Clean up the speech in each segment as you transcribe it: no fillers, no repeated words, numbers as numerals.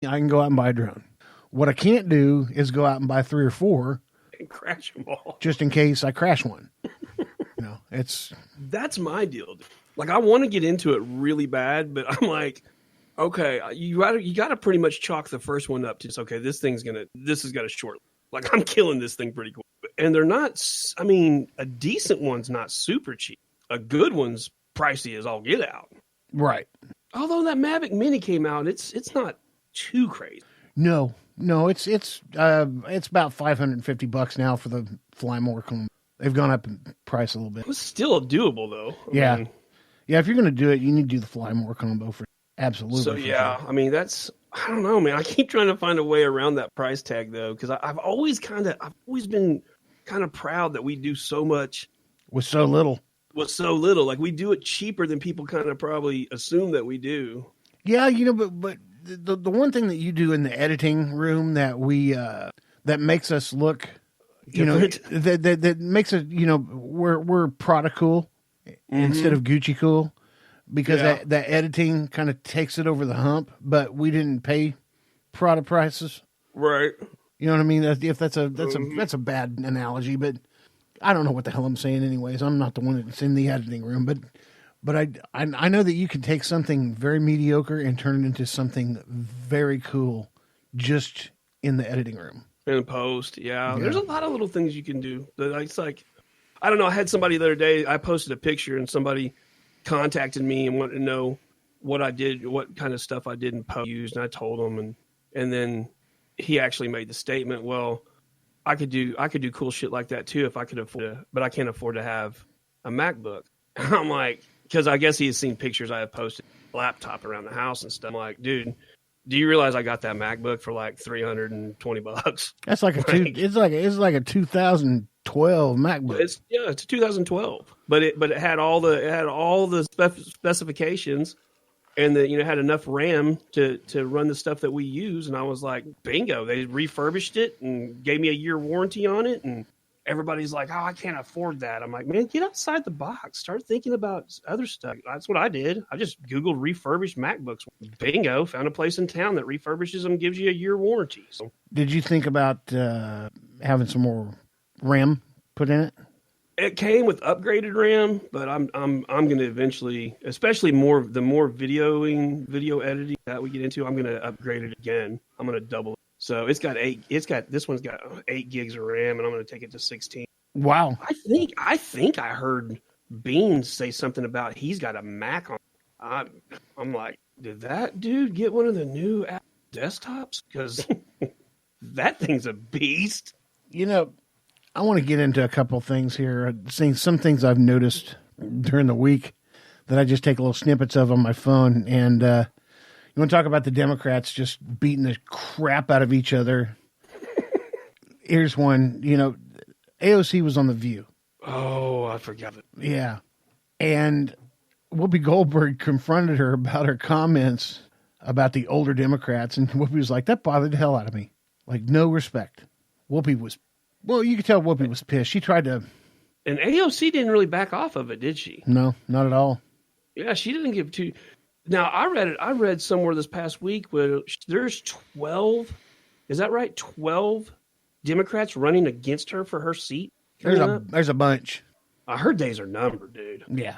I can go out and buy a drone. What I can't do is go out and buy 3 or 4 and crash them all just in case I crash one. That's my deal. Like, I want to get into it really bad, but I'm like, okay, you got to pretty much chalk the first one up to, okay, this has got a short. Like, I'm killing this thing pretty quick. And they're not, I mean, a decent one's not super cheap. A good one's pricey as all get out. Right. Although that Mavic Mini came out, it's not too crazy. No, it's about $550 now for the Fly More cone. They've gone up in price a little bit. It's still doable though. I mean, if you're going to do it, you need to do the Fly More combo for absolutely. So yeah, sure. I mean I don't know, man. I keep trying to find a way around that price tag though, because I've always been kind of proud that we do so much with so little. Like, we do it cheaper than people kind of probably assume that we do. Yeah, but the one thing that you do in the editing room that we that makes us look different. That makes it, we're Prada cool instead of Gucci cool, because that editing kind of takes it over the hump, but we didn't pay Prada prices. Right. You know what I mean? If that's a bad analogy, but I don't know what the hell I'm saying anyways. I'm not the one that's in the editing room, but I know that you can take something very mediocre and turn it into something very cool just in the editing room. In post, yeah. There's a lot of little things you can do. It's like, I don't know, I had somebody the other day, I posted a picture and somebody contacted me and wanted to know what I did, what kind of stuff I did in post used, and I told him, and then he actually made the statement, well, I could do cool shit like that too if I could afford it, but I can't afford to have a MacBook. And I'm like, because I guess he has seen pictures I have posted laptop around the house and stuff. I'm like, dude, do you realize I got that MacBook for like $320? That's like it's like a 2012 MacBook. It's a 2012, but it had all the specifications, and it had enough RAM to run the stuff that we use. And I was like, bingo! They refurbished it and gave me a year warranty on it, and everybody's like, oh, I can't afford that. I'm like, man, get outside the box. Start thinking about other stuff. That's what I did. I just Googled refurbished MacBooks. Bingo, found a place in town that refurbishes them, gives you a year warranty. So, did you think about having some more RAM put in it? It came with upgraded RAM, but I'm going to eventually, especially the more video editing that we get into, I'm going to upgrade it again. I'm going to double it. So this one's got 8 gigs of RAM, and I'm going to take it to 16. Wow. I think I heard Beans say something about he's got a Mac on. I'm like, did that dude get one of the new Apple desktops? Because that thing's a beast. I want to get into a couple things here. Seeing some things I've noticed during the week that I just take little snippets of on my phone, and you want to talk about the Democrats just beating the crap out of each other? Here's one. AOC was on The View. Oh, I forgot it. Yeah. And Whoopi Goldberg confronted her about her comments about the older Democrats, and Whoopi was like, that bothered the hell out of me. Like, no respect. You could tell Whoopi was pissed. She tried to... And AOC didn't really back off of it, did she? No, not at all. Yeah, she didn't give two... Now, I read somewhere this past week where there's 12, is that right? 12 Democrats running against her for her seat? There's a bunch. I heard days are numbered, dude. Yeah.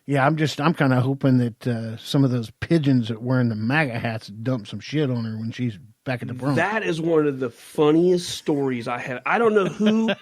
Yeah, I'm kind of hoping that some of those pigeons that wearing the MAGA hats dump some shit on her when she's back at the Bronx. That is one of the funniest stories I have. I don't know who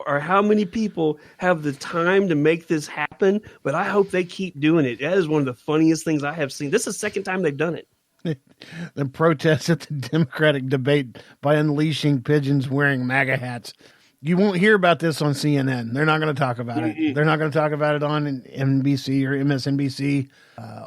or how many people have the time to make this happen, but I hope they keep doing it. That is one of the funniest things I have seen. This is the second time they've done it. The protests at the Democratic debate by unleashing pigeons wearing MAGA hats. You won't hear about this on CNN. They're not going to talk about it. They're not going to talk about it on NBC or MSNBC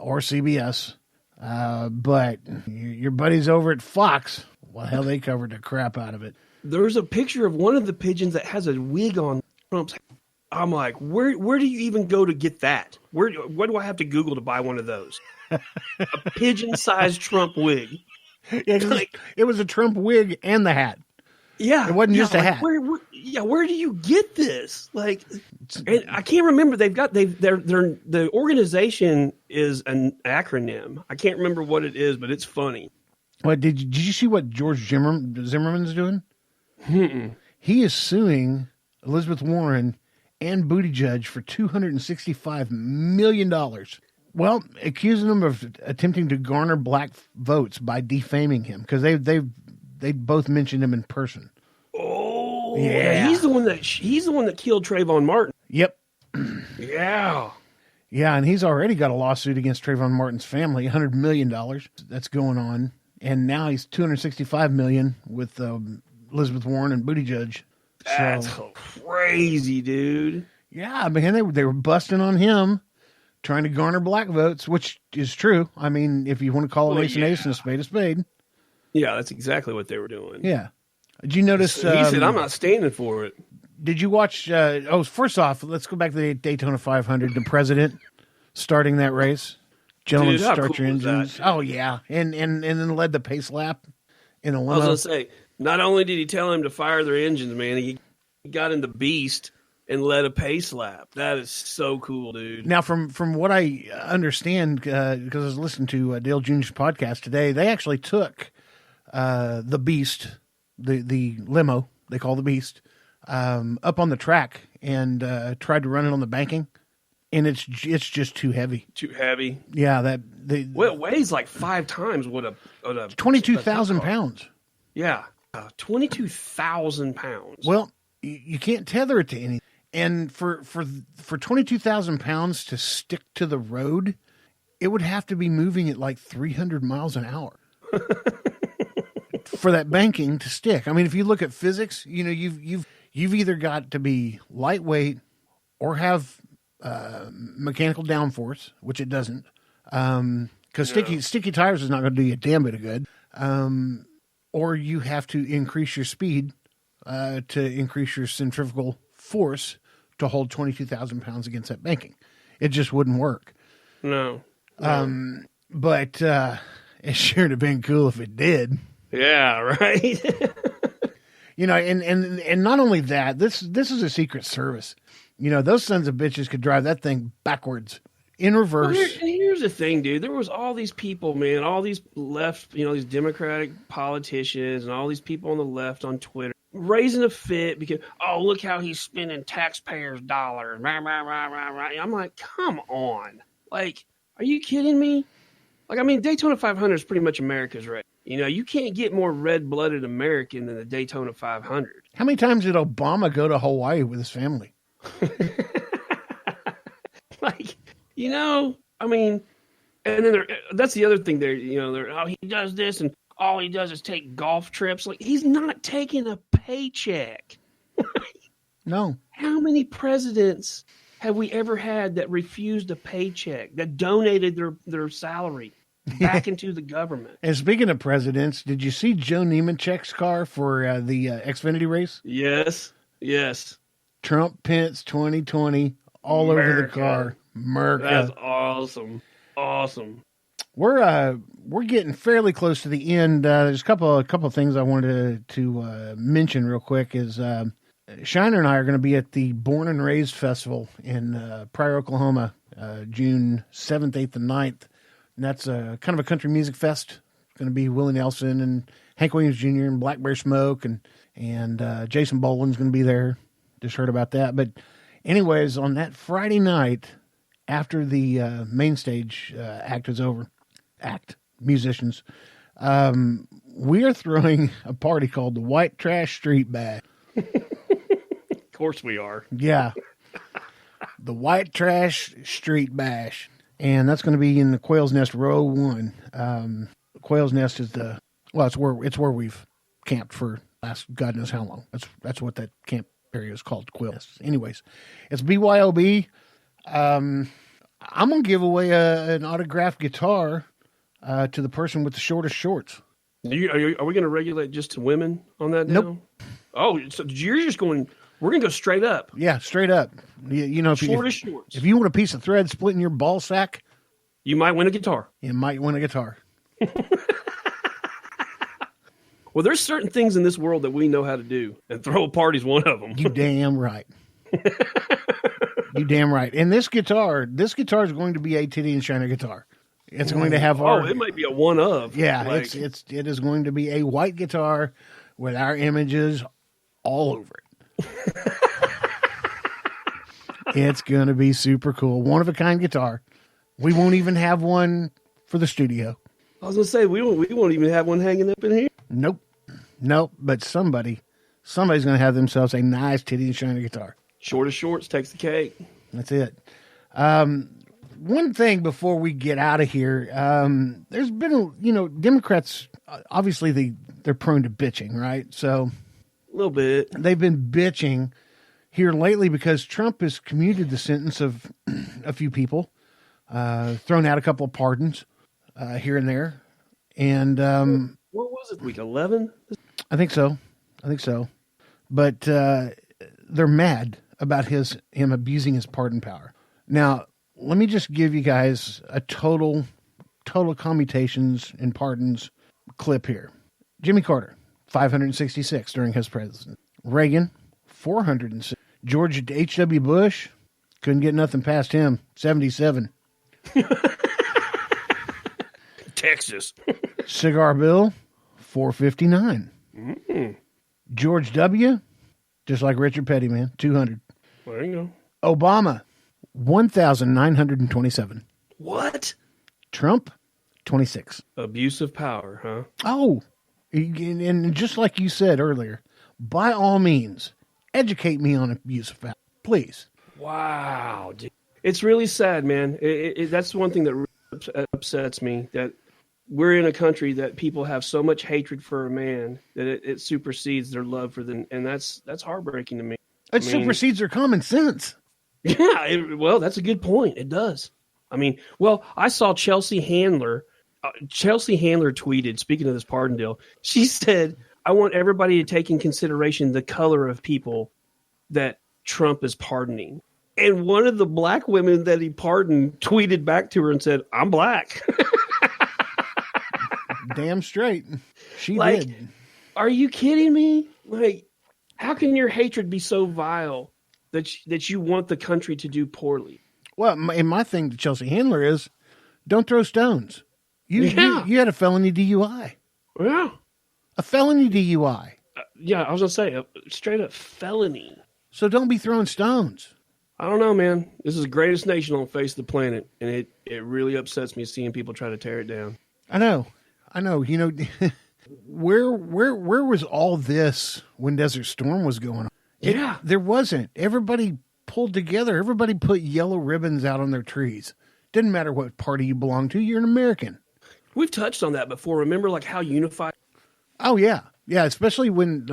or CBS. But your buddies over at Fox, well, hell, they covered the crap out of it. There's a picture of one of the pigeons that has a wig on Trump's head. I'm like, where do you even go to get that? What do I have to Google to buy one of those? A pigeon-sized Trump wig. Yeah, it was a Trump wig and the hat. Yeah, it wasn't just a hat. Where do you get this? Like, and I can't remember. The organization is an acronym. I can't remember what it is, but it's funny. What did you see what George Zimmerman's doing? Mm-mm. He is suing Elizabeth Warren and Buttigieg for $265 million. Well, accusing them of attempting to garner black votes by defaming him because they both mentioned him in person. Oh, yeah. He's the one that killed Trayvon Martin. Yep. Yeah. Yeah, and he's already got a lawsuit against Trayvon Martin's family, $100 million that's going on, and now he's $265 million with Elizabeth Warren and Buttigieg. That's crazy, dude. Yeah, man, they were busting on him, trying to garner black votes, which is true. I mean, if you want to call an ace and a spade a spade. Yeah, that's exactly what they were doing. Yeah. Did you notice? He said, "I'm not standing for it." Did you watch? First off, let's go back to the Daytona 500. The president starting that race. Gentlemen, start your engines. Oh yeah, and then led the pace lap in a limo. I was gonna say, not only did he tell him to fire their engines, man, he got in the beast and led a pace lap. That is so cool, dude. Now, from what I understand, because I was listening to Dale Jr.'s podcast today, they actually took the beast, the limo they call the beast, up on the track and tried to run it on the banking, and it's just too heavy. Too heavy. Yeah, well, it weighs like 5 times what a 22,000 pounds. Yeah, 22,000 pounds. Well, you can't tether it to anything, and for 22,000 pounds to stick to the road, it would have to be moving at like 300 miles an hour. For that banking to stick. I mean, if you look at physics, you know, you've either got to be lightweight or have mechanical downforce, which it doesn't, because sticky tires is not going to do you a damn bit of good. Or you have to increase your speed to increase your centrifugal force to hold 22,000 pounds against that banking. It just wouldn't work. No. But it sure would have been cool if it did. Yeah, right. You know, and not only that, this is a Secret Service. You know, those sons of bitches could drive that thing backwards in reverse. Well, here's the thing, dude. There was all these people, man, all these left, you know, these Democratic politicians and all these people on the left on Twitter raising a fit because, oh, look how he's spending taxpayers' dollars. Rah, rah, rah, rah, rah. I'm like, come on. Like, are you kidding me? Like, I mean, Daytona 500 is pretty much America's race. You know, you can't get more red-blooded American than the Daytona 500. How many times did Obama go to Hawaii with his family? Like, you know, I mean, and then that's the other thing there, you know, he does this and all he does is take golf trips. Like, he's not taking a paycheck. No. How many presidents have we ever had that refused a paycheck, that donated their salary back into the government? And speaking of presidents, did you see Joe Nemechek's car for the Xfinity race? Yes. Trump Pence 2020 all America. Over the car. America. That's awesome. We're getting fairly close to the end. There's a couple of things I wanted to mention real quick. Is Shiner and I are going to be at the Born and Raised Festival in Pryor, Oklahoma, June 7th, 8th, and 9th. And that's kind of a country music fest. It's going to be Willie Nelson and Hank Williams Jr. and Black Bear Smoke and Jason Boland's going to be there. Just heard about that. But anyways, on that Friday night, after the main stage act is over, musicians, we are throwing a party called the White Trash Street Bash. Of course we are. Yeah. The White Trash Street Bash. And that's going to be in the Quail's Nest Row 1. Quail's Nest is it's where we've camped for last God knows how long. That's what that camp area is called, Quail's Nest. Anyways, it's BYOB. I'm going to give away an autographed guitar to the person with the shortest shorts. Are we going to regulate just to women on that now? Nope. Oh, so you're just going... We're going to go straight up. Yeah, straight up. You know, shortest. If you want a piece of thread splitting your ball sack, you might win a guitar. You might win a guitar. Well, there's certain things in this world that we know how to do, and throw a party's one of them. You damn right. You damn right. And this guitar is going to be a Titty and Shiner guitar. It's going to have our. Oh, it might be a one of. Yeah, it is going to be a white guitar with our images all over it. It's going to be super cool. One of a kind guitar. We won't even have one for the studio. I was going to say we won't even have one hanging up in here. Nope. But somebody's going to have themselves a nice Titty and Shiner guitar. Short of shorts takes the cake. That's it. One thing before we get out of here, there's been, Democrats, obviously they're prone to bitching, right? So a little bit. They've been bitching here lately because Trump has commuted the sentence of a few people, thrown out a couple of pardons here and there. And what was it, week 11? I think so. But they're mad about him abusing his pardon power. Now, let me just give you guys a total commutations and pardons clip here. Jimmy Carter, 566 during his presidency. Reagan, 406. George H.W. Bush, couldn't get nothing past him, 77. Texas. Cigar Bill, 459. Mm-mm. George W., just like Richard Petty, man, 200. There you go. Obama, 1,927. What? Trump, 26. Abuse of power, huh? Oh, and just like you said earlier, by all means, educate me on abuse of power, please. Wow, dude. It's really sad, man. That's one thing that really upsets me, that we're in a country that people have so much hatred for a man that it supersedes their love for them, and that's heartbreaking to me. It supersedes their common sense. Yeah, well, that's a good point. It does. I mean, well, I saw Chelsea Handler. Chelsea Handler tweeted, speaking of this pardon deal, she said, I want everybody to take in consideration the color of people that Trump is pardoning. And one of the black women that he pardoned tweeted back to her and said, I'm black. Damn straight. She did. Are you kidding me? Like, how can your hatred be so vile that you want the country to do poorly? Well, my thing to Chelsea Handler is, don't throw stones. You had a felony DUI. Yeah. A felony DUI. Yeah, I was going to say, a straight up felony. So don't be throwing stones. I don't know, man. This is the greatest nation on the face of the planet, and it really upsets me seeing people try to tear it down. I know. You know, where was all this when Desert Storm was going on? Yeah. There wasn't. Everybody pulled together. Everybody put yellow ribbons out on their trees. Didn't matter what party you belong to. You're an American. We've touched on that before. Remember, like, how unified? Oh, yeah. Yeah, especially when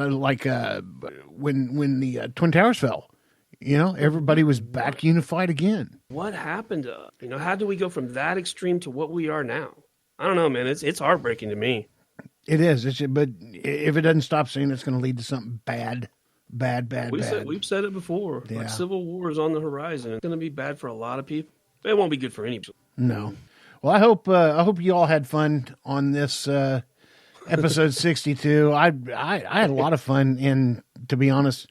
when the Twin Towers fell. You know, everybody was back unified again. What happened to us? You know, how do we go from that extreme to what we are now? I don't know, man. It's heartbreaking to me. It is. But if it doesn't stop soon, it's going to lead to something bad. We've said it before. Yeah. Like, civil war is on the horizon. It's going to be bad for a lot of people. It won't be good for anybody. No. Well, I hope you all had fun on this episode 62. I had a lot of fun, and to be honest,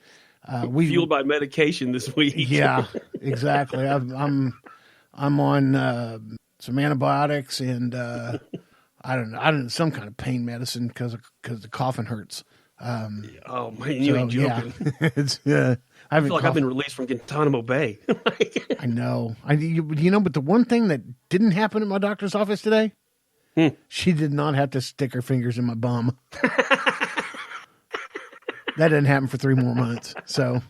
we fueled by medication this week. Yeah, exactly. I'm on some antibiotics and I don't know, some kind of pain medicine because the coughing hurts. Oh man, you ain't joking. Yeah. It's I feel like I've been released from Guantanamo Bay. I know. But the one thing that didn't happen at my doctor's office today, she did not have to stick her fingers in my bum. That didn't happen for 3 more months. So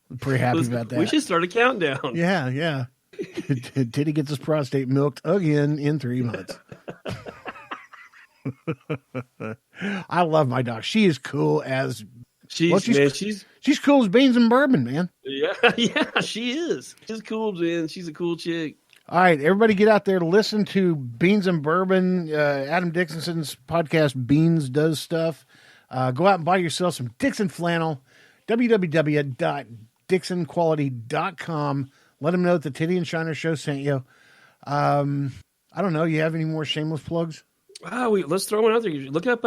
I'm pretty happy about that. We should start a countdown. Yeah. Titty gets his prostate milked again in 3 months. I love my doc. She is cool as she's cool as beans and bourbon, man. Yeah, she is. She's cool, man. She's a cool chick. All right, everybody get out there, listen to Beans and Bourbon, Adam Dixonson's podcast, Beans Does Stuff. Go out and buy yourself some Dixon flannel, www.dixonquality.com. Let them know that the Titty and Shiner Show sent you. I don't know. You have any more shameless plugs? Let's throw one out there. Look up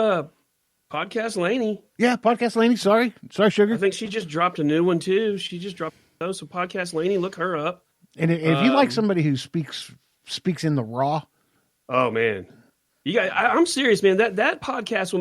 Podcast Laney. Yeah, Podcast Laney. Sorry, Sugar. I think she just dropped a new one, too. She just dropped those. So Podcast Laney, look her up. And if you like somebody who speaks in the raw, Oh man, you got. I'm serious, man. That podcast will